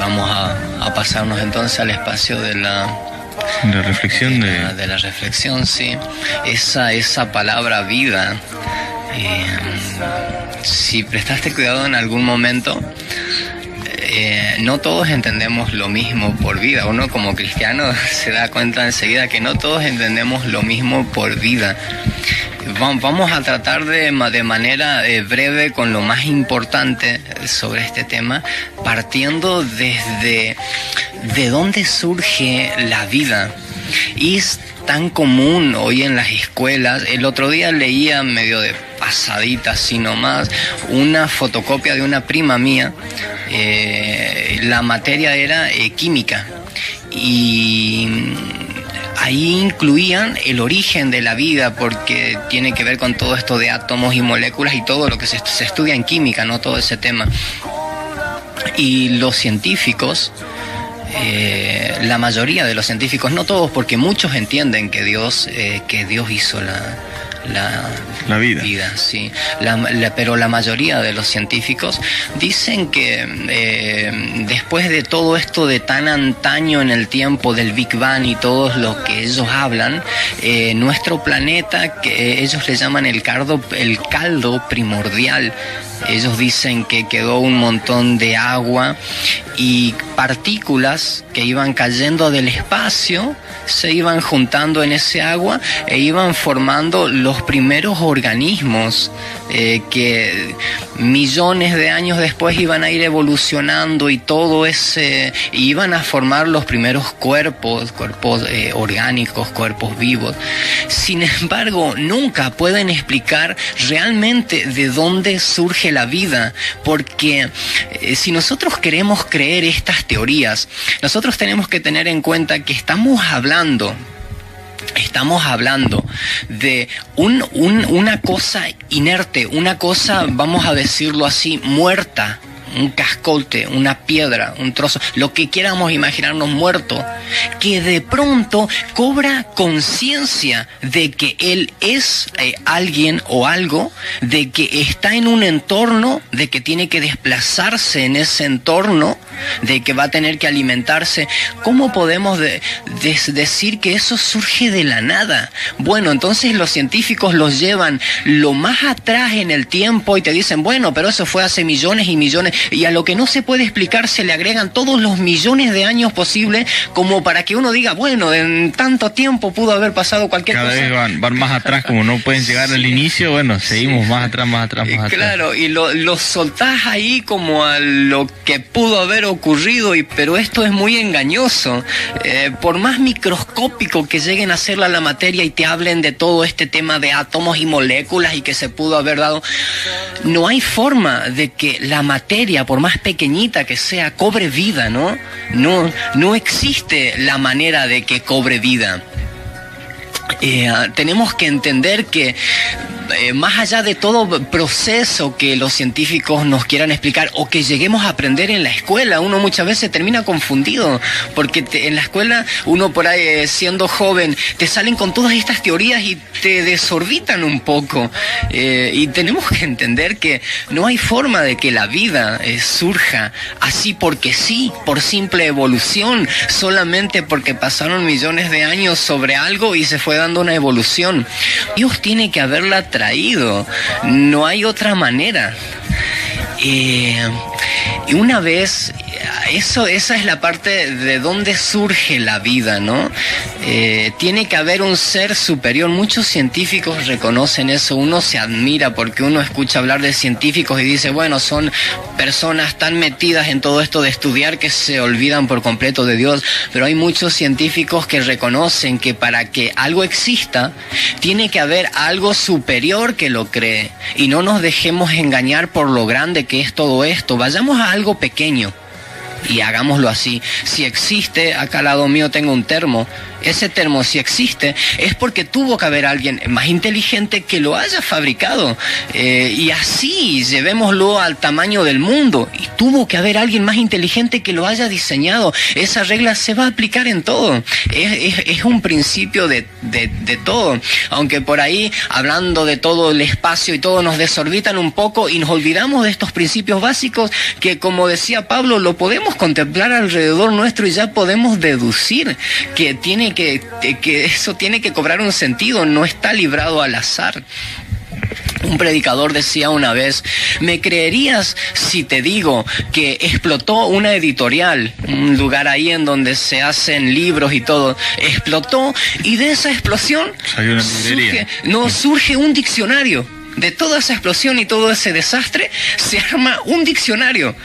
vamos a pasarnos entonces al espacio de la reflexión. De la reflexión, sí. Esa palabra vida, si prestaste cuidado en algún momento, no todos entendemos lo mismo por vida. Uno como cristiano se da cuenta enseguida que no todos entendemos lo mismo por vida. Vamos a tratar de manera breve con lo más importante sobre este tema, partiendo desde de dónde surge la vida. Y es tan común hoy en las escuelas. El otro día leía medio de pasadita, así nomás, una fotocopia de una prima mía. La materia era química. Y ahí incluían el origen de la vida, porque tiene que ver con todo esto de átomos y moléculas y todo lo que se estudia en química, ¿no? Todo ese tema. Y los científicos, la mayoría de los científicos, no todos, porque muchos entienden que Dios hizo la vida, sí. Pero la mayoría de los científicos dicen que después de todo esto de tan antaño en el tiempo del Big Bang y todo lo que ellos hablan, nuestro planeta, que ellos le llaman el caldo primordial, ellos dicen que quedó un montón de agua y partículas que iban cayendo del espacio, se iban juntando en ese agua e iban formando los primeros organismos que millones de años después iban a ir evolucionando y iban a formar los primeros cuerpos orgánicos, cuerpos vivos. Sin embargo, nunca pueden explicar realmente de dónde surge la vida, porque si nosotros queremos creer estas teorías, nosotros tenemos que tener en cuenta que estamos hablando de una cosa inerte, una cosa, vamos a decirlo así, muerta, un cascote, una piedra, un trozo, lo que quieramos imaginarnos muerto, que de pronto cobra conciencia de que él es alguien o algo, de que está en un entorno, de que tiene que desplazarse en ese entorno, de que va a tener que alimentarse. ¿Cómo podemos decir que eso surge de la nada? Bueno, entonces los científicos los llevan lo más atrás en el tiempo y te dicen, bueno, pero eso fue hace millones y millones, y a lo que no se puede explicar se le agregan todos los millones de años posibles, como para que uno diga, bueno, en tanto tiempo pudo haber pasado cualquier cosa. Cada vez van más atrás, como no pueden llegar al inicio, bueno, seguimos más atrás. Claro, y lo soltás ahí como a lo que pudo haber ocurrido, pero esto es muy engañoso. Por más microscópico que lleguen a ser la materia y te hablen de todo este tema de átomos y moléculas y que se pudo haber dado, no hay forma de que la materia, por más pequeñita que sea, cobre vida, ¿no? No existe la manera de que cobre vida. Tenemos que entender que más allá de todo proceso que los científicos nos quieran explicar o que lleguemos a aprender en la escuela, uno muchas veces termina confundido, porque en la escuela uno por ahí siendo joven te salen con todas estas teorías y te desorbitan un poco, y tenemos que entender que no hay forma de que la vida surja así porque sí, por simple evolución, solamente porque pasaron millones de años sobre algo y se fue dando una evolución. Dios tiene que haberla traído, no hay otra manera. Y una vez, esa es la parte de dónde surge la vida, ¿no? Tiene que haber un ser superior. Muchos científicos reconocen eso. Uno se admira porque uno escucha hablar de científicos y dice, bueno, son personas tan metidas en todo esto de estudiar que se olvidan por completo de Dios. Pero hay muchos científicos que reconocen que para que algo exista, tiene que haber algo superior que lo cree. Y no nos dejemos engañar por lo grande que es todo esto. Vayamos a algo pequeño y hagámoslo así. Si existe, acá al lado mío tengo un termo. Ese termo, si existe, es porque tuvo que haber alguien más inteligente que lo haya fabricado. Y así, llevémoslo al tamaño del mundo. Y tuvo que haber alguien más inteligente que lo haya diseñado. Esa regla se va a aplicar en todo. Es un principio de todo. Aunque por ahí, hablando de todo el espacio y todo, nos desorbitan un poco y nos olvidamos de estos principios básicos que, como decía Pablo, lo podemos podemos contemplar alrededor nuestro y ya podemos deducir que eso tiene que cobrar un sentido, no está librado al azar. Un predicador decía una vez: ¿me creerías si te digo que explotó una editorial, un lugar ahí en donde se hacen libros y todo? Explotó, y de esa explosión surge un diccionario. De toda esa explosión y todo ese desastre se arma un diccionario.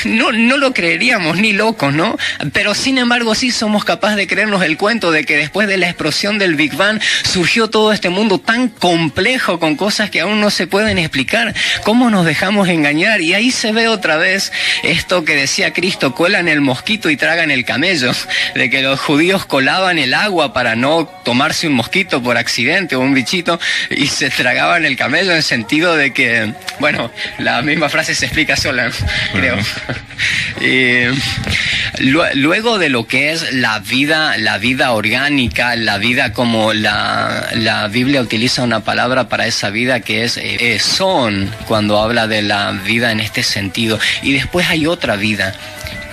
No lo creeríamos ni locos, ¿no? Pero sin embargo sí somos capaces de creernos el cuento de que después de la explosión del Big Bang surgió todo este mundo tan complejo con cosas que aún no se pueden explicar. ¿Cómo nos dejamos engañar? Y ahí se ve otra vez esto que decía Cristo: cuelan el mosquito y tragan el camello. De que los judíos colaban el agua para no tomarse un mosquito por accidente o un bichito, y se tragaban el camello, en el sentido de que, bueno, la misma frase se explica sola, creo. Luego de lo que es la vida orgánica, la vida como la Biblia utiliza una palabra para esa vida que es son, cuando habla de la vida en este sentido. Y después hay otra vida,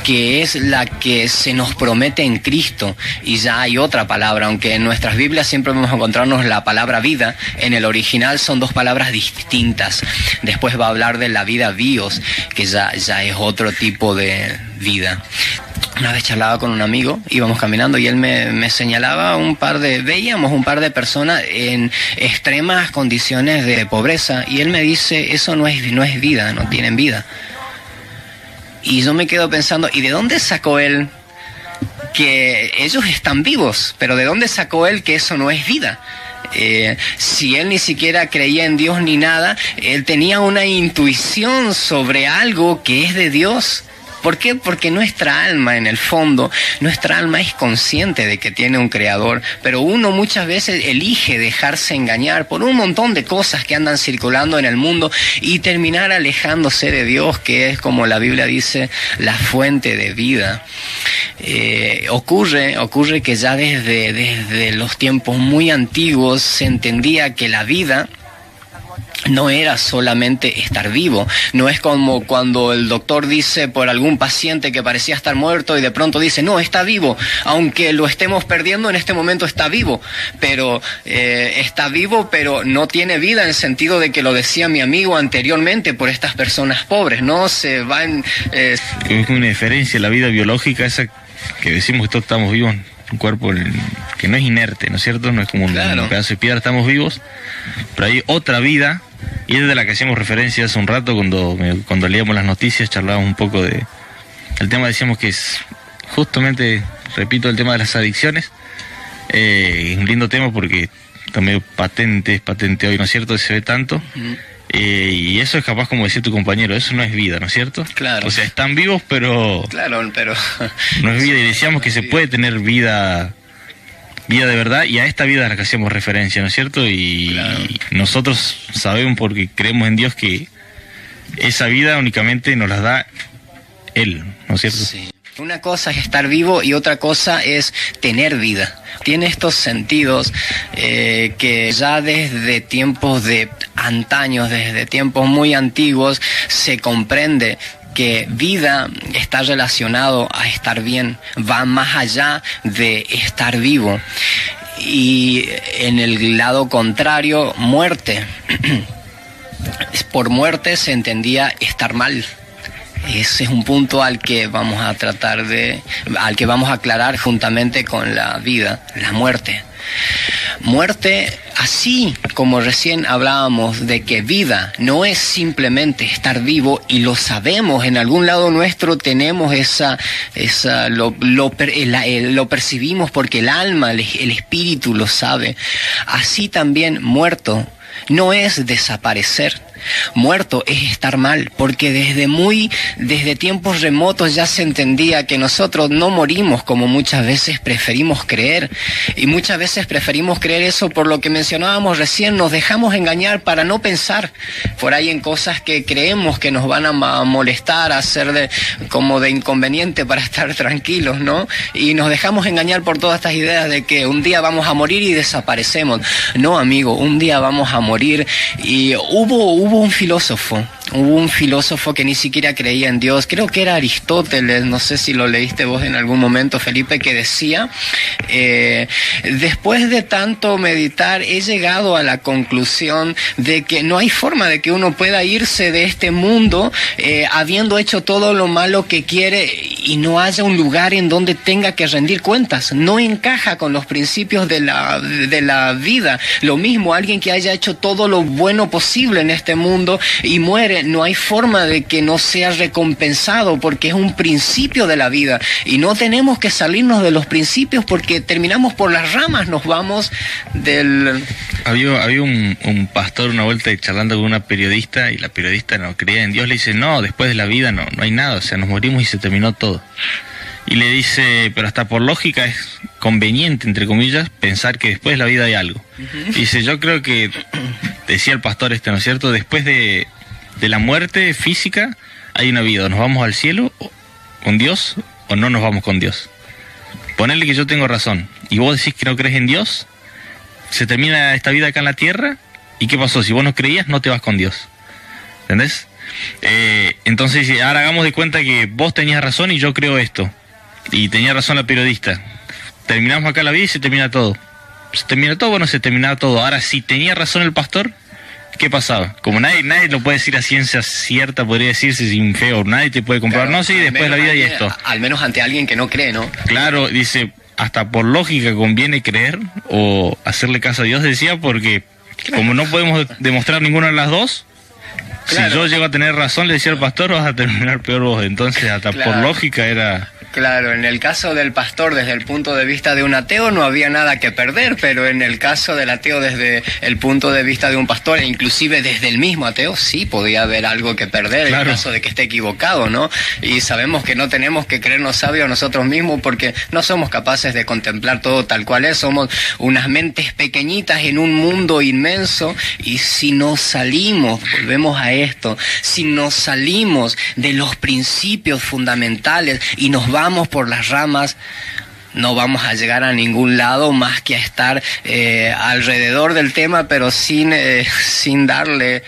que es la que se nos promete en Cristo, y ya hay otra palabra, aunque en nuestras Biblias siempre vamos a encontrarnos la palabra vida, en el original son dos palabras distintas. Después va a hablar de la vida bios, que ya es otro tipo de vida. Una vez charlaba con un amigo, íbamos caminando y él me señalaba veíamos un par de personas en extremas condiciones de pobreza, y él me dice: eso no es vida, no tienen vida. Y yo me quedo pensando, ¿y de dónde sacó él que ellos están vivos? Pero ¿de dónde sacó él que eso no es vida? Si él ni siquiera creía en Dios ni nada, él tenía una intuición sobre algo que es de Dios. ¿Por qué? Porque nuestra alma, en el fondo, nuestra alma es consciente de que tiene un creador, pero uno muchas veces elige dejarse engañar por un montón de cosas que andan circulando en el mundo y terminar alejándose de Dios, que es, como la Biblia dice, la fuente de vida. Ocurre que ya desde los tiempos muy antiguos se entendía que la vida no era solamente estar vivo. No es como cuando el doctor dice por algún paciente que parecía estar muerto y de pronto dice: no, está vivo, aunque lo estemos perdiendo en este momento, está vivo. Pero está vivo, pero no tiene vida, en el sentido de que lo decía mi amigo anteriormente, por estas personas pobres, ¿no? Se van... Es una diferencia, la vida biológica, esa que decimos que todos estamos vivos, un cuerpo que no es inerte, ¿no es cierto? No es como un pedazo de piedra, estamos vivos, pero hay otra vida. Y es de la que hacíamos referencia hace un rato cuando leíamos las noticias, charlábamos un poco de el tema, decíamos que es justamente, repito, el tema de las adicciones. Es un lindo tema porque también patente hoy, ¿no es cierto? Se ve tanto. Y eso es capaz, como decía tu compañero, eso no es vida, ¿no es cierto? Claro. O sea, están vivos, pero... Claro, pero... no es vida, y decíamos que se puede tener vida de verdad, y a esta vida a la que hacemos referencia, ¿no es cierto? Y claro, nosotros sabemos, porque creemos en Dios, que esa vida únicamente nos la da Él, ¿no es cierto? Sí. Una cosa es estar vivo y otra cosa es tener vida. Tiene estos sentidos que ya desde tiempos de antaños, desde tiempos muy antiguos, se comprende que vida está relacionado a estar bien, va más allá de estar vivo. Y en el lado contrario, muerte. Por muerte se entendía estar mal. Ese es un punto al que vamos a aclarar juntamente con la vida, la muerte. Muerte, así como recién hablábamos de que vida no es simplemente estar vivo, y lo sabemos, en algún lado nuestro tenemos lo percibimos porque el alma, el espíritu lo sabe. Así también muerto no es desaparecer. Muerto es estar mal, porque desde tiempos remotos ya se entendía que nosotros no morimos como muchas veces preferimos creer, y muchas veces preferimos creer eso por lo que mencionábamos recién, nos dejamos engañar para no pensar por ahí en cosas que creemos que nos van a molestar, a ser como de inconveniente para estar tranquilos, ¿no? Y nos dejamos engañar por todas estas ideas de que un día vamos a morir y desaparecemos. No, amigo, un día vamos a morir. Y hubo un filósofo hubo un filósofo que ni siquiera creía en Dios, creo que era Aristóteles, no sé si lo leíste vos en algún momento, Felipe, que decía, después de tanto meditar he llegado a la conclusión de que no hay forma de que uno pueda irse de este mundo habiendo hecho todo lo malo que quiere y no haya un lugar en donde tenga que rendir cuentas. No encaja con los principios de la vida. Lo mismo, alguien que haya hecho todo lo bueno posible en este mundo y muere, no hay forma de que no sea recompensado, porque es un principio de la vida y no tenemos que salirnos de los principios porque terminamos por las ramas, nos vamos del... Había un pastor una vuelta charlando con una periodista y la periodista no creía en Dios, le dice, no, después de la vida no hay nada, o sea, nos morimos y se terminó todo. Y le dice, pero hasta por lógica es conveniente, entre comillas, pensar que después de la vida hay algo. Uh-huh. Dice, yo creo que, decía el pastor ¿no es cierto?, después de la muerte física hay una vida, nos vamos al cielo con Dios o no nos vamos con Dios. Ponerle que yo tengo razón y vos decís que no crees en Dios, se termina esta vida acá en la tierra, ¿y qué pasó? Si vos no creías, no te vas con Dios. ¿Entendés? Entonces, ahora hagamos de cuenta que vos tenías razón y yo creo esto. Y tenía razón la periodista. Terminamos acá la vida y se termina todo. ¿Se termina todo? Bueno, se terminaba todo. Ahora, si tenía razón el pastor, ¿qué pasaba? Como nadie lo puede decir a ciencia cierta, podría decirse sin feo, nadie te puede comprobar, claro, no, sí, después de la vida y esto. Al menos ante alguien que no cree, ¿no? Claro, dice, hasta por lógica conviene creer o hacerle caso a Dios, decía, porque como no podemos demostrar ninguna de las dos, claro, si yo llego a tener razón, le decía al pastor, vas a terminar peor vos. Entonces, hasta claro, por lógica era... Claro, en el caso del pastor, desde el punto de vista de un ateo, no había nada que perder, pero en el caso del ateo, desde el punto de vista de un pastor, e inclusive desde el mismo ateo, sí podía haber algo que perder, claro, en caso de que esté equivocado, ¿no? Y sabemos que no tenemos que creernos sabios nosotros mismos porque no somos capaces de contemplar todo tal cual es, somos unas mentes pequeñitas en un mundo inmenso, y si nos salimos, volvemos a esto, si nos salimos de los principios fundamentales y nos vamos por las ramas, no vamos a llegar a ningún lado más que a estar alrededor del tema, pero sin darle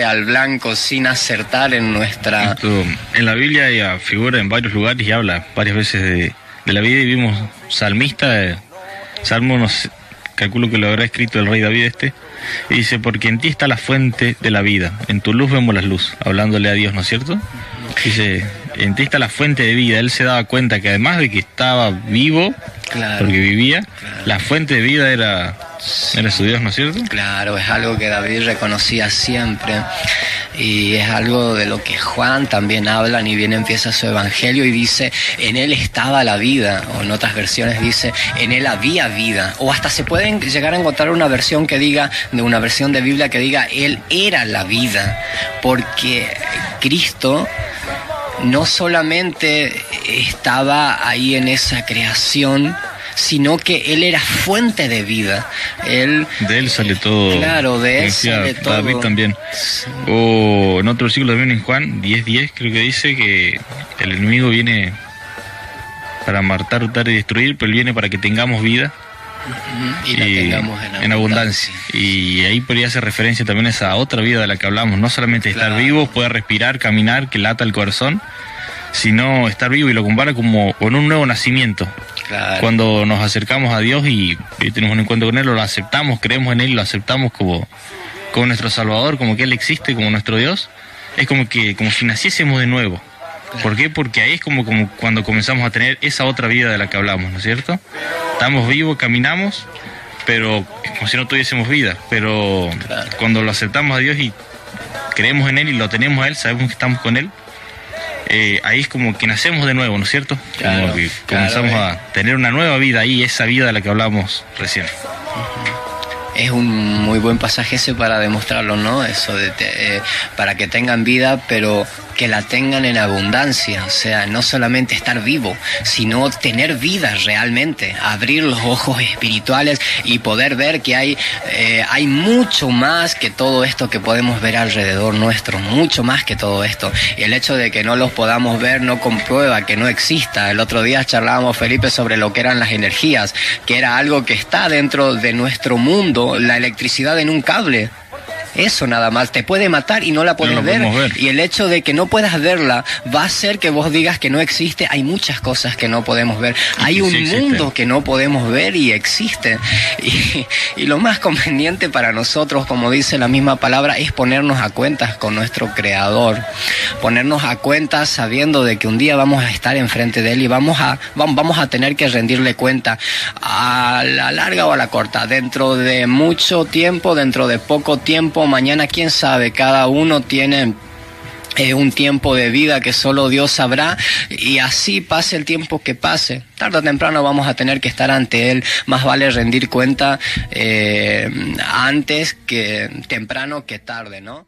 al blanco, sin acertar en nuestra... En la Biblia figura en varios lugares y habla varias veces de la vida, y vimos salmista, Salmo, no sé, calculo que lo habrá escrito el rey David y dice, porque en ti está la fuente de la vida, en tu luz vemos la luz, hablándole a Dios, ¿no es cierto? Dice, en ti está la fuente de vida. Él se daba cuenta que además de que estaba vivo, claro, porque vivía, claro, la fuente de vida era su Dios, ¿no es cierto? Claro, es algo que David reconocía siempre, y es algo de lo que Juan también habla, ni bien empieza su evangelio y dice, en él estaba la vida, o en otras versiones dice, en él había vida, o hasta se pueden llegar a encontrar una versión que diga, de una versión de Biblia que diga, él era la vida, porque Cristo no solamente estaba ahí en esa creación, sino que él era fuente de vida. De él sale todo. Claro, de él sale todo. David también. O en otro versículo también en Juan 10:10 creo que dice que el enemigo viene para matar, hurtar y destruir, pero él viene para que tengamos vida. Y la tengamos en abundancia. Y ahí podría hacer referencia también a esa otra vida de la que hablamos, no solamente estar vivos, poder respirar, caminar, que lata el corazón, sino estar vivo, y lo compara como con un nuevo nacimiento. Claro. Cuando nos acercamos a Dios y tenemos un encuentro con Él, lo aceptamos, creemos en Él, lo aceptamos como nuestro Salvador, como que Él existe, como nuestro Dios, es como si naciésemos de nuevo. Claro. ¿Por qué? Porque ahí es como cuando comenzamos a tener esa otra vida de la que hablamos, ¿no es cierto? Estamos vivos, caminamos, pero como si no tuviésemos vida. Pero claro, cuando lo aceptamos a Dios y creemos en Él y lo tenemos a Él, sabemos que estamos con Él, ahí es como que nacemos de nuevo, ¿no es cierto? Claro, como que comenzamos a tener una nueva vida ahí, esa vida de la que hablamos recién. Es un muy buen pasaje ese para demostrarlo, ¿no? Eso de para que tengan vida, pero que la tengan en abundancia, o sea, no solamente estar vivo, sino tener vida realmente, abrir los ojos espirituales y poder ver que hay mucho más que todo esto que podemos ver alrededor nuestro, mucho más que todo esto. Y el hecho de que no los podamos ver no comprueba que no exista. El otro día charlábamos, Felipe, sobre lo que eran las energías, que era algo que está dentro de nuestro mundo, la electricidad en un cable. eso nada más, te puede matar y no la puedes ver. Y el hecho de que no puedas verla va a hacer que vos digas que no existe. Hay muchas cosas que no podemos ver, hay un mundo que no podemos ver y existe, y lo más conveniente para nosotros, como dice la misma palabra, es ponernos a cuentas con nuestro Creador, ponernos a cuentas sabiendo de que un día vamos a estar enfrente de Él y vamos a tener que rendirle cuenta, a la larga o a la corta, dentro de mucho tiempo, dentro de poco tiempo, mañana, quién sabe. Cada uno tiene un tiempo de vida que solo Dios sabrá, y así pase el tiempo que pase, tarde o temprano vamos a tener que estar ante Él. Más vale rendir cuenta antes que temprano que tarde, ¿no?